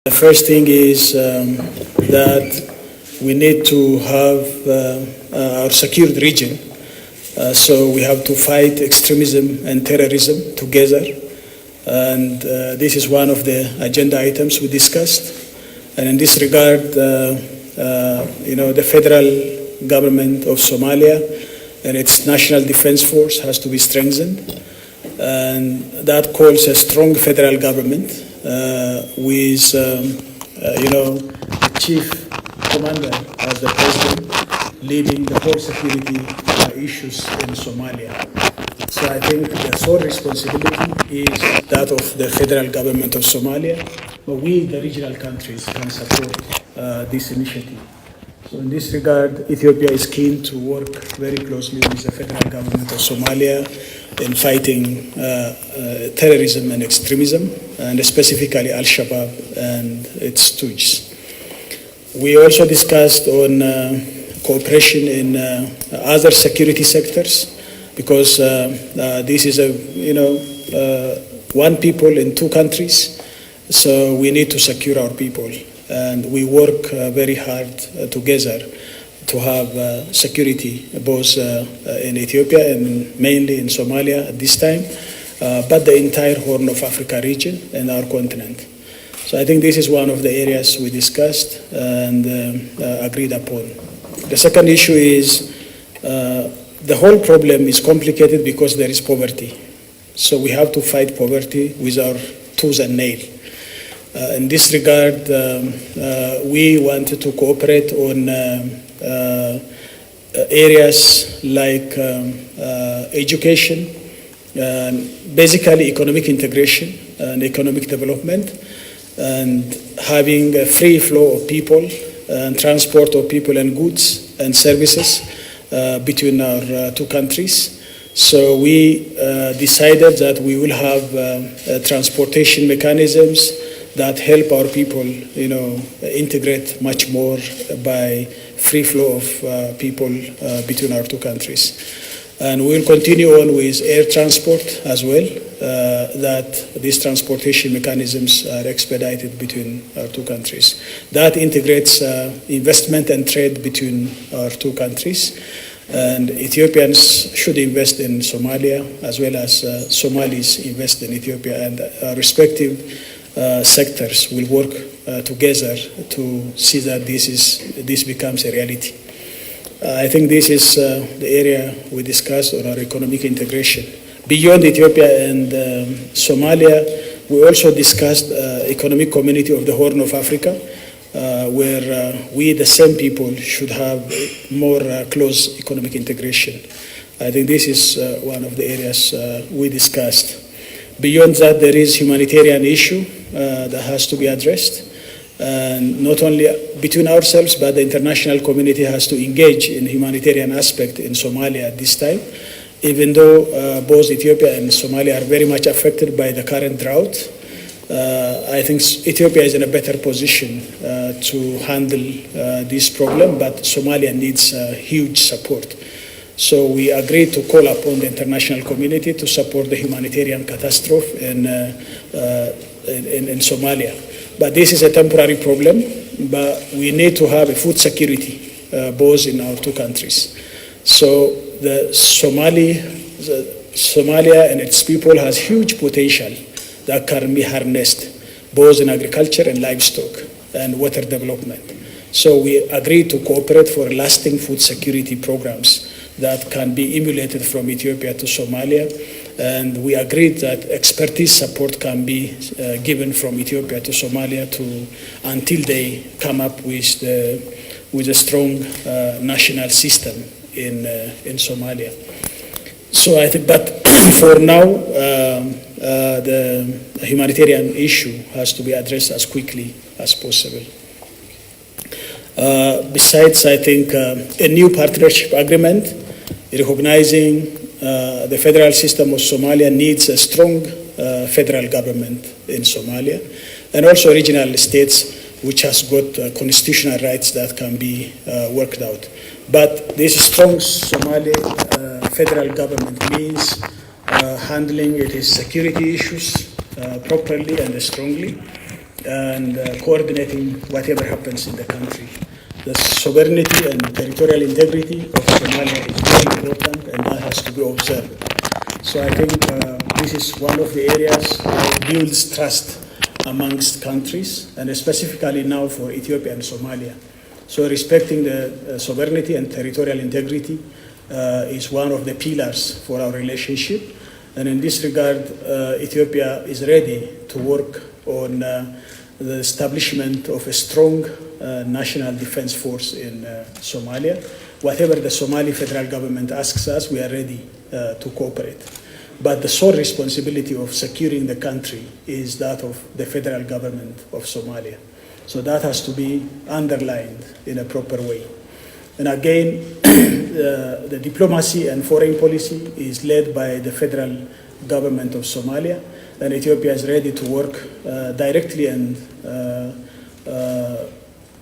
The first thing is that we need to have our secured region. So we have to fight extremism and terrorism together. And this is one of the agenda items we discussed. And in this regard, the federal government of Somalia and its National Defense Force has to be strengthened. And that calls a strong federal government with, the chief commander as the president leading the whole security issues in Somalia. So I think the sole responsibility is that of the federal government of Somalia, but we, the regional countries, can support this initiative. So in this regard, Ethiopia is keen to work very closely with the federal government of Somalia in fighting terrorism and extremism, and specifically Al-Shabaab and its stooges. We also discussed on cooperation in other security sectors, because this is one people in two countries, so we need to secure our people. And we work very hard together to have security both in Ethiopia and mainly in Somalia at this time, but the entire Horn of Africa region and our continent. So I think this is one of the areas we discussed and agreed upon. The second issue is the whole problem is complicated because there is poverty. So we have to fight poverty with our tooth and nail. In this regard, we wanted to cooperate on areas like education, basically economic integration and economic development, and having a free flow of people and transport of people and goods and services between our two countries. So we decided that we will have transportation mechanisms that help our people, integrate much more by free flow of people between our two countries. And we'll continue on with air transport as well, that these transportation mechanisms are expedited between our two countries. That integrates investment and trade between our two countries. And Ethiopians should invest in Somalia as well as Somalis invest in Ethiopia, and our respective sectors will work together to see that this becomes a reality. I think this is the area we discussed on our economic integration. Beyond Ethiopia and Somalia, we also discussed economic community of the Horn of Africa, where we, the same people, should have more close economic integration. I think this is one of the areas we discussed. Beyond that, there is humanitarian issue that has to be addressed. And not only between ourselves, but the international community has to engage in humanitarian aspect in Somalia at this time, even though both Ethiopia and Somalia are very much affected by the current drought. I think Ethiopia is in a better position to handle this problem, but Somalia needs huge support. So we agreed to call upon the international community to support the humanitarian catastrophe in Somalia. But this is a temporary problem, but we need to have a food security both in our two countries. So Somalia and its people has huge potential that can be harnessed both in agriculture and livestock and water development. So we agreed to cooperate for lasting food security programs that can be emulated from Ethiopia to Somalia. And we agreed that expertise support can be given from Ethiopia to Somalia until they come up with a strong national system in Somalia. So I think, but for now, the humanitarian issue has to be addressed as quickly as possible. Besides, I think a new partnership agreement recognizing the federal system of Somalia needs a strong federal government in Somalia, and also regional states which has got constitutional rights that can be worked out. But this strong Somali federal government means handling its security issues properly and strongly, and coordinating whatever happens in the country. The sovereignty and territorial integrity of Somalia is very important, and that has to be observed. So I think this is one of the areas that builds trust amongst countries, and specifically now for Ethiopia and Somalia. So respecting the sovereignty and territorial integrity is one of the pillars for our relationship. And in this regard, Ethiopia is ready to work on the establishment of a strong national defense force in Somalia. Whatever the Somali federal government asks us, we are ready to cooperate. But the sole responsibility of securing the country is that of the federal government of Somalia. So that has to be underlined in a proper way. And again, the diplomacy and foreign policy is led by the federal government of Somalia, and Ethiopia is ready to work directly and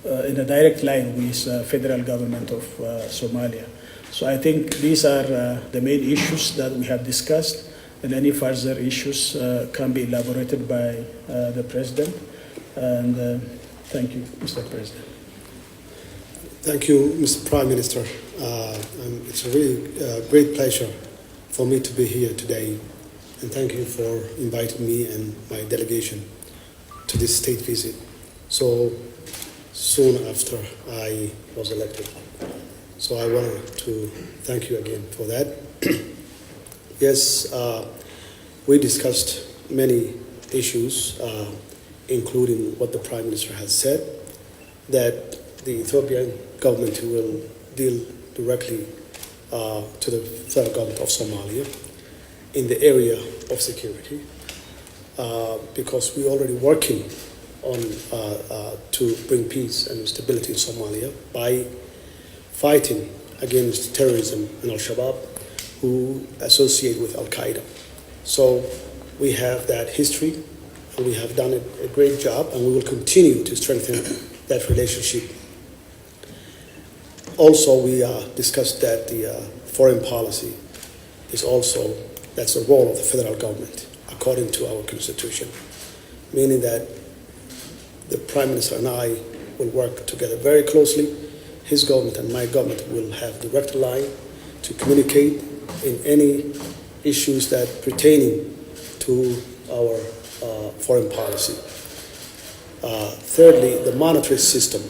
in a direct line with federal government of Somalia. So I think these are the main issues that we have discussed, and any further issues can be elaborated by the President. And thank you, Mr. President. Thank you, Mr. Prime Minister. It's a really great pleasure for me to be here today, and thank you for inviting me and my delegation to this state visit so soon after I was elected. So I wanted to thank you again for that. Yes, we discussed many issues, including what the Prime Minister has said, that the Ethiopian government will deal directly to the federal government of Somalia in the area of security, because we're already working on to bring peace and stability in Somalia by fighting against terrorism and Al-Shabaab, who associate with Al-Qaeda. So we have that history, and we have done a great job, and we will continue to strengthen that relationship. Also, we discussed that the foreign policy is also, that's the role of the federal government, according to our constitution, meaning that the Prime Minister and I will work together very closely. His government and my government will have direct line to communicate in any issues that pertaining to our foreign policy. Thirdly, the monetary system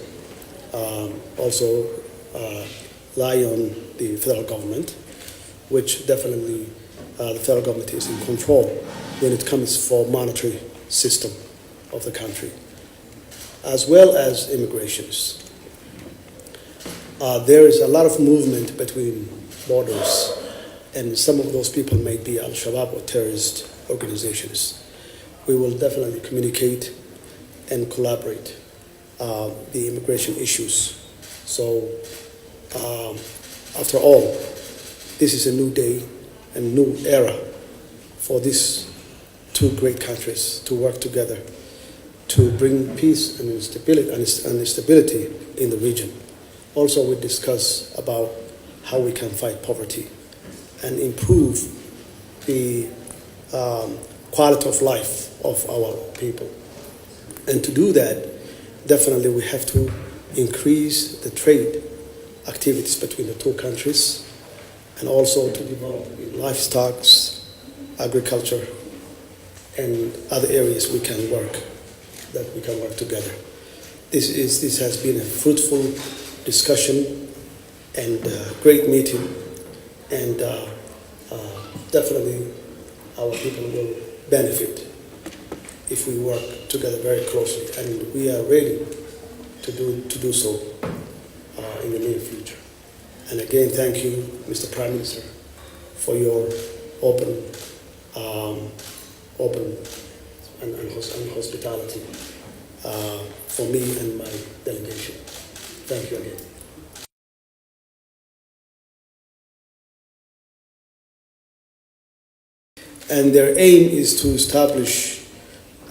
also lie on the federal government, which definitely the federal government is in control when it comes for monetary system of the country, as well as immigrations. There is a lot of movement between borders, and some of those people may be Al-Shabaab or terrorist organizations. We will definitely communicate and collaborate the immigration issues. So after all, this is a new day and new era for these two great countries to work together to bring peace and stability in the region. Also, we discuss about how we can fight poverty and improve the quality of life of our people. And to do that, definitely we have to increase the trade activities between the two countries, and also to develop livestock, agriculture, and other areas we can work together. This has been a fruitful discussion and great meeting, and definitely our people will benefit if we work together very closely, and we are ready to do so in the near future. And again, thank you, Mr. Prime Minister, for your open and hospitality for me and my delegation. Thank you again. And their aim is to establish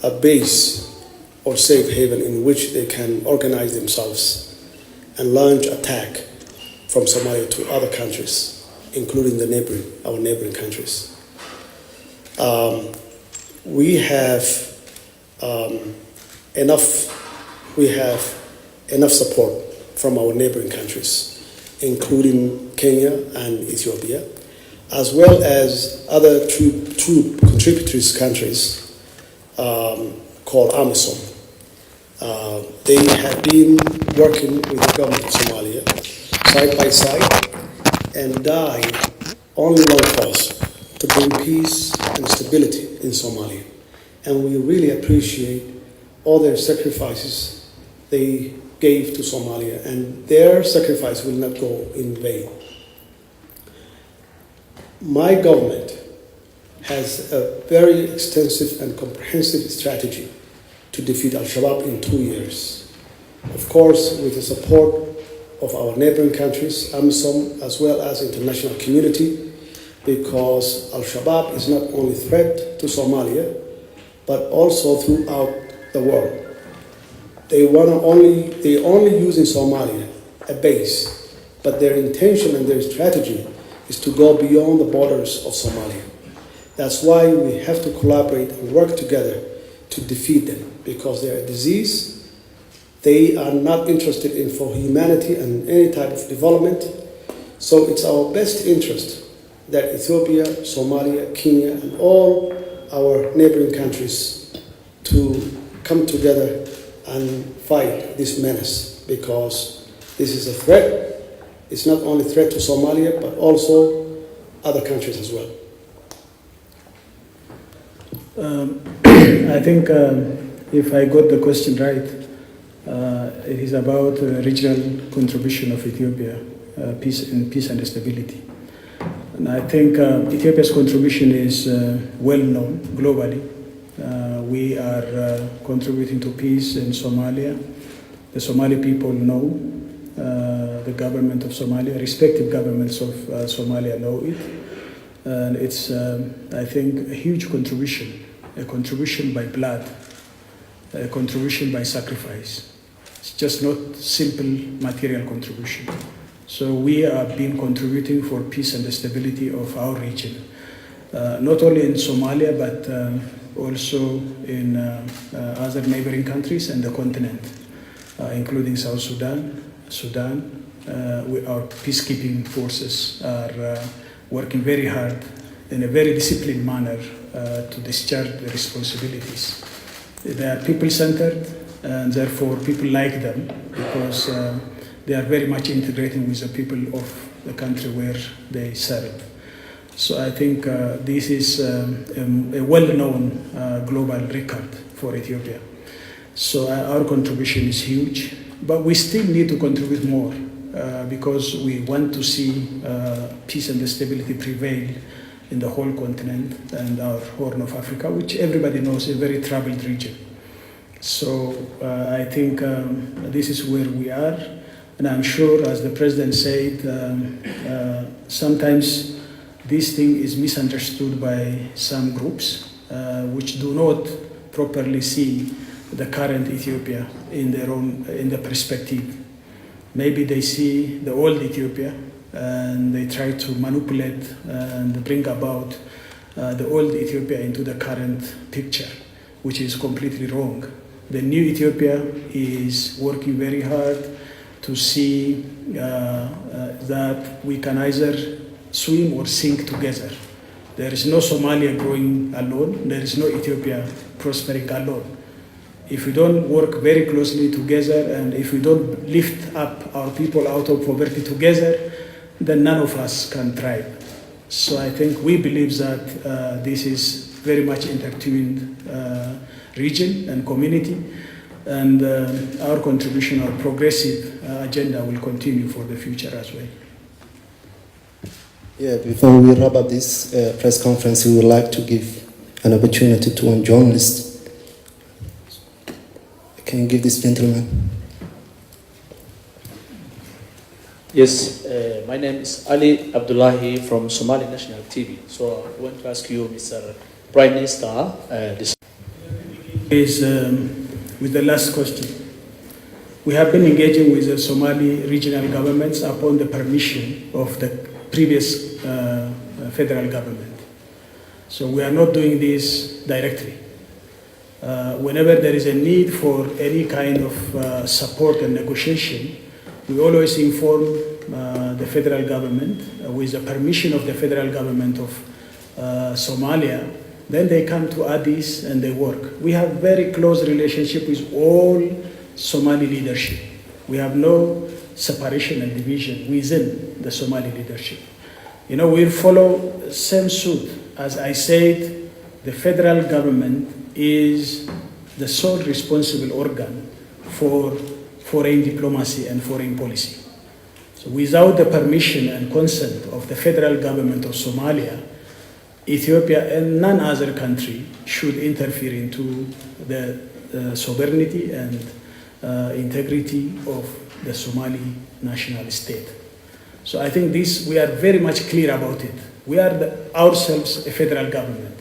a base or safe haven in which they can organize themselves and launch attack from Somalia to other countries, including our neighboring countries. We have we have enough support from our neighboring countries, including Kenya and Ethiopia, as well as other troop contributory countries called AMISOM. They have been working with the government of Somalia side by side and died only one cause: to bring peace and stability in Somalia. And we really appreciate all their sacrifices they gave to Somalia, and their sacrifice will not go in vain. My government has a very extensive and comprehensive strategy to defeat Al-Shabaab in 2 years. Of course, with the support of our neighboring countries, AMISOM, as well as international community, because Al-Shabaab is not only a threat to Somalia, but also throughout the world. They only use in Somalia a base, but their intention and their strategy is to go beyond the borders of Somalia. That's why we have to collaborate and work together to defeat them, because they are a disease. They are not interested in for humanity and any type of development. So it's our best interest that Ethiopia, Somalia, Kenya, and all our neighboring countries to come together and fight this menace, because this is a threat. It's not only a threat to Somalia, but also other countries as well. I think if I got the question right, it is about regional contribution of Ethiopia, peace and stability. And I think Ethiopia's contribution is well known globally. We are contributing to peace in Somalia. The Somali people know, the government of Somalia, respective governments of Somalia know it. And it's, I think, a huge contribution, a contribution by blood, a contribution by sacrifice. It's just not simple material contribution. So we have been contributing for peace and the stability of our region, not only in Somalia, but also in other neighboring countries and the continent, including South Sudan. Our peacekeeping forces are working very hard in a very disciplined manner to discharge the responsibilities. They are people-centered, and therefore people like them because they are very much integrating with the people of the country where they serve. So I think this is a well-known global record for Ethiopia. So our contribution is huge, but we still need to contribute more because we want to see peace and stability prevail in the whole continent and our Horn of Africa, which everybody knows is a very troubled region. So I think this is where we are, and I'm sure, as the President said, sometimes this thing is misunderstood by some groups which do not properly see the current Ethiopia in the perspective. Maybe they see the old Ethiopia and they try to manipulate and bring about the old Ethiopia into the current picture, which is completely wrong. The new Ethiopia is working very hard to see that we can either swim or sink together. There is no Somalia growing alone. There is no Ethiopia prospering alone. If we don't work very closely together, and if we don't lift up our people out of poverty together, then none of us can thrive. So I think we believe that this is very much intertwined region and community, and our contribution, our progressive agenda will continue for the future as well. Yeah, before we wrap up this press conference, we would like to give an opportunity to one journalist. Can you give this gentleman? Yes, my name is Ali Abdullahi from Somali National TV. So I want to ask you, Mr. Prime Minister, this is with the last question. We have been engaging with the Somali regional governments upon the permission of the previous federal government. So we are not doing this directly. whenever there is a need for any kind of support and negotiation, we always inform the federal government with the permission of the federal government of Somalia. Then they come to Addis and they work. We have very close relationship with all Somali leadership. We have no separation and division within the Somali leadership. You know, we follow same suit. As I said, the federal government is the sole responsible organ for foreign diplomacy and foreign policy. So without the permission and consent of the federal government of Somalia, Ethiopia and none other country should interfere into the sovereignty and integrity of the Somali national state. So I think this, we are very much clear about it. We are ourselves a federal government.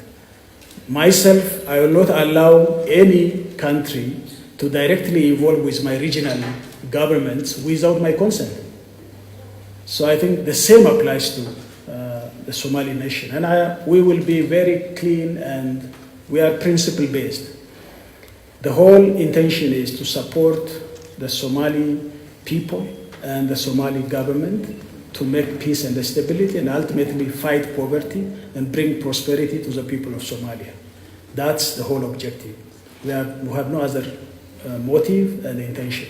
Myself, I will not allow any country to directly involve with my regional governments without my consent. So I think the same applies to the Somali nation. And we will be very clean and we are principle-based. The whole intention is to support the Somali people and the Somali government to make peace and stability and ultimately fight poverty and bring prosperity to the people of Somalia. That's the whole objective. We have no other motive and intention.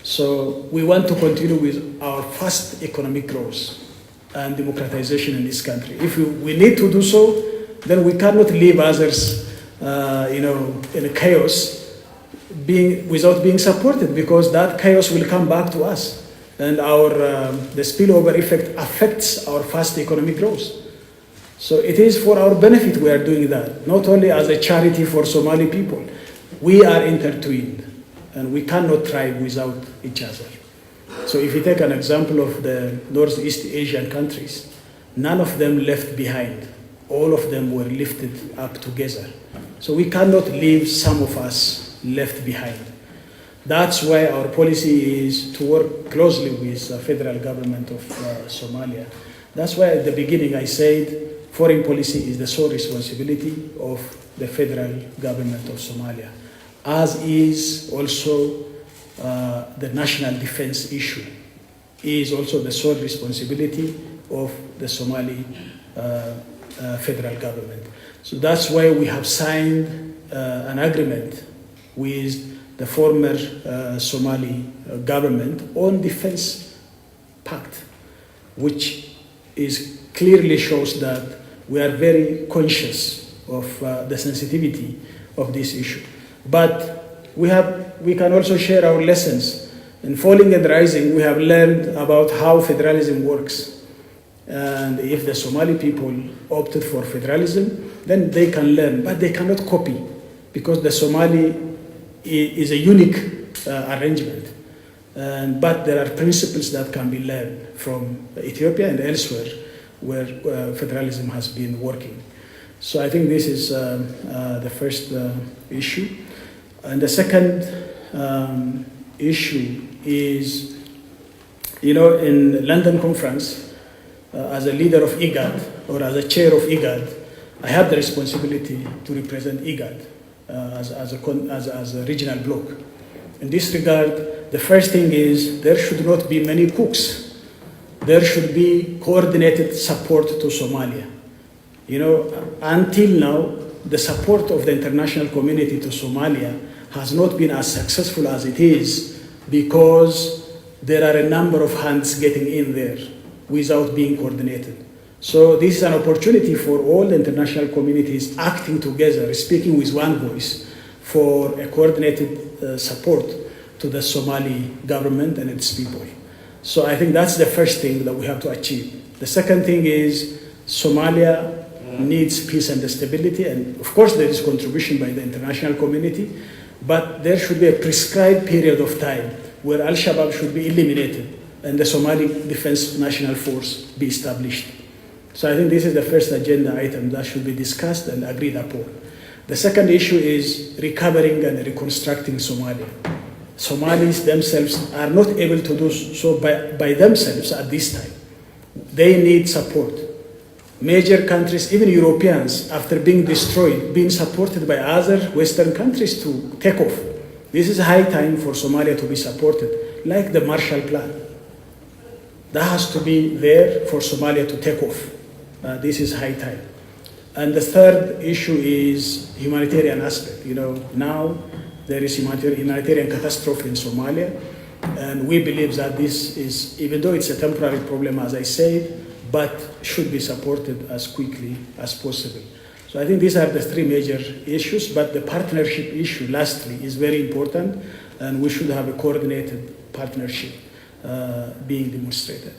So we want to continue with our fast economic growth and democratization in this country. If we need to do so, then we cannot leave others in a chaos without being supported, because that chaos will come back to us. And the spillover effect affects our fast economic growth. So it is for our benefit we are doing that, not only as a charity for Somali people. We are intertwined, and we cannot thrive without each other. So if you take an example of the Northeast Asian countries, none of them left behind. All of them were lifted up together. So we cannot leave some of us left behind. That's why our policy is to work closely with the federal government of Somalia. That's why at the beginning I said foreign policy is the sole responsibility of the federal government of Somalia, as is also the national defense issue is also the sole responsibility of the Somali federal government. So that's why we have signed an agreement with the former Somali government on defense pact, which clearly shows that we are very conscious of the sensitivity of this issue. But we can also share our lessons. In Falling and Rising, we have learned about how federalism works. And if the Somali people opted for federalism, then they can learn, but they cannot copy, because the Somali is a unique arrangement. But there are principles that can be learned from Ethiopia and elsewhere where federalism has been working. So I think this is the first issue. And the second issue is, in London conference, as a leader of IGAD or as a chair of IGAD, I have the responsibility to represent IGAD as a regional bloc. In this regard, the first thing is there should not be many cooks. There should be coordinated support to Somalia. Until now, the support of the international community to Somalia has not been as successful as it is, because there are a number of hands getting in there without being coordinated. So this is an opportunity for all the international communities acting together, speaking with one voice for a coordinated support to the Somali government and its people. So I think that's the first thing that we have to achieve. The second thing is Somalia needs peace and stability, and of course there is contribution by the international community, but there should be a prescribed period of time where Al-Shabaab should be eliminated and the Somali Defense National Force be established. So I think this is the first agenda item that should be discussed and agreed upon. The second issue is recovering and reconstructing Somalia. Somalis themselves are not able to do so by themselves at this time. They need support. major countries, even Europeans, after being destroyed, being supported by other Western countries to take off. This is high time for Somalia to be supported, like the Marshall Plan. That has to be there for Somalia to take off. This is high time. And the third issue is humanitarian aspect. You know, now there is humanitarian catastrophe in Somalia, and we believe that this is, even though it's a temporary problem, as I said, but should be supported as quickly as possible. So I think these are the three major issues, but the partnership issue, lastly, is very important, and we should have a coordinated partnership being demonstrated.